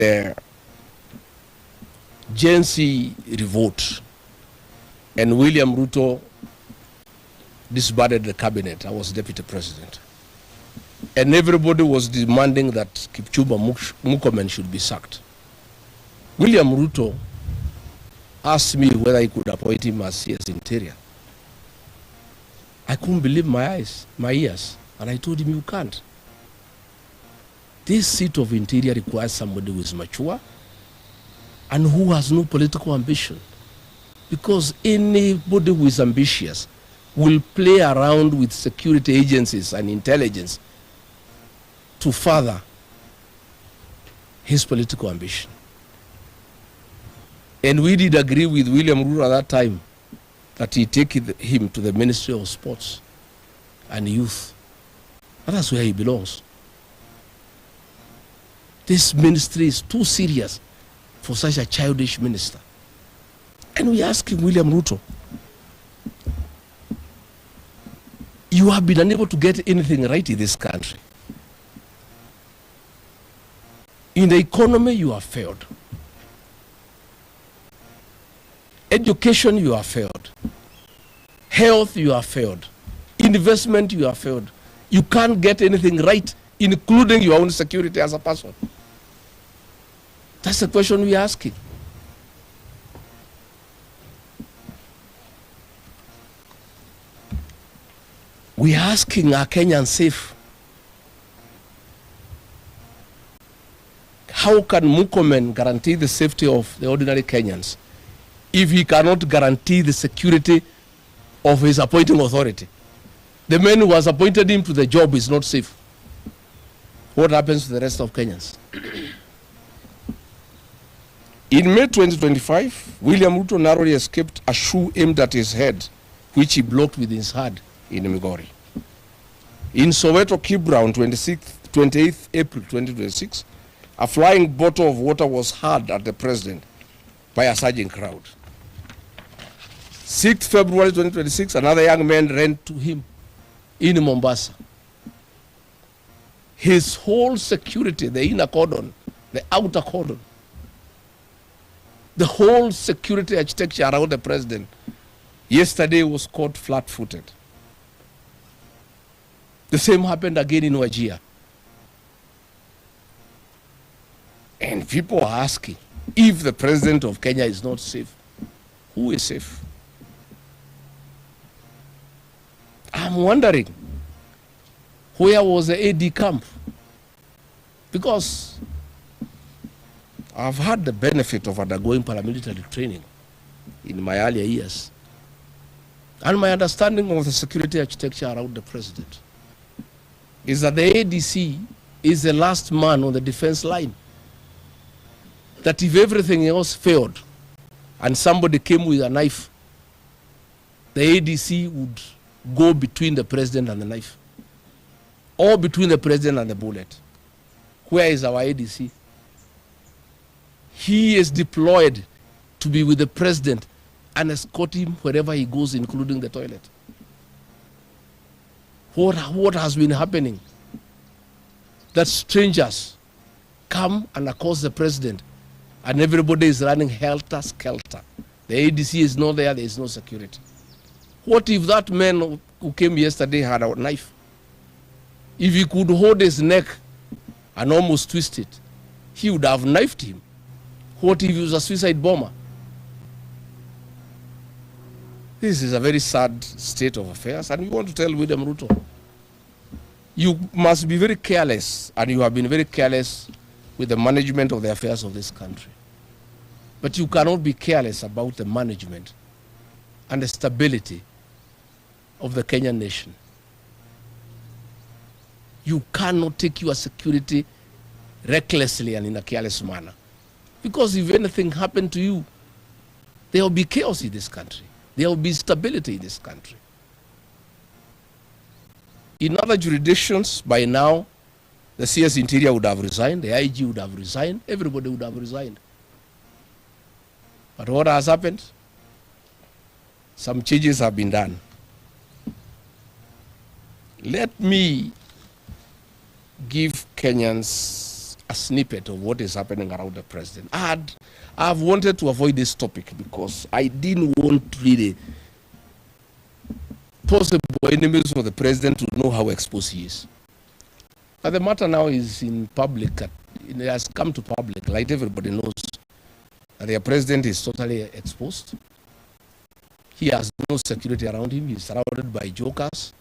Gen Z revolt and William Ruto disbanded the cabinet, I was deputy president. And everybody was demanding that Kipchumba Murkomen should be sacked. William Ruto asked me whether I could appoint him as CS Interior. I couldn't believe my ears, and I told him, you can't. This seat of Interior requires somebody who is mature and who has no political ambition. Because anybody who is ambitious will play around with security agencies and intelligence to further his political ambition. And we did agree with William Ruto at that time that he take him to the Ministry of Sports and Youth. And that's where he belongs. This ministry is too serious for such a childish minister. And we ask him, William Ruto, you have been unable to get anything right in this country. In the economy, you have failed. Education, you have failed. Health, you have failed. Investment, you have failed. You can't get anything right, including your own security as a person. That's the question we're asking. We're asking, are Kenyans safe? How can Murkomen guarantee the safety of the ordinary Kenyans if he cannot guarantee the security of his appointing authority? The man who has appointed him to the job is not safe. What happens to the rest of Kenyans? In May 2025, William Ruto narrowly escaped a shoe aimed at his head, which he blocked with his hand in Migori. In Soweto, Kibra, on 28th April 2026, a flying bottle of water was hurled at the president by a surging crowd. 6th February 2026, another young man ran to him in Mombasa. His whole security, the inner cordon, the outer cordon, the whole security architecture around the president yesterday was caught flat-footed. The same happened again in Wajir. And people are asking, if the president of Kenya is not safe, who is safe? I'm wondering, where was the AD camp? Because I've had the benefit of undergoing paramilitary training in my earlier years, and my understanding of the security architecture around the president is that the ADC is the last man on the defense line. That if everything else failed and somebody came with a knife, the ADC would go between the president and the knife, or between the president and the bullet. Where is our ADC? He is deployed to be with the president and escort him wherever he goes, including the toilet. What has been happening? That strangers come and accost the president, and everybody is running helter-skelter. The ADC is not there, there is no security. What if that man who came yesterday had a knife? If he could hold his neck and almost twist it, he would have knifed him. What if he was a suicide bomber? This is a very sad state of affairs, and we want to tell William Ruto, you must be very careless, and you have been very careless with the management of the affairs of this country. But you cannot be careless about the management and the stability of the Kenyan nation. You cannot take your security recklessly and in a careless manner. Because if anything happened to you, there will be chaos in this country. There will be stability in this country. In other jurisdictions, by now, the CS Interior would have resigned, the IG would have resigned, everybody would have resigned. But what has happened? Some changes have been done. Let me give Kenyans a snippet of what is happening around the president. I've wanted to avoid this topic because I didn't want really possible enemies of the president to know how exposed he is. But the matter now is in public. It has come to public, like everybody knows, that their president is totally exposed. He has no security around him. He's surrounded by jokers.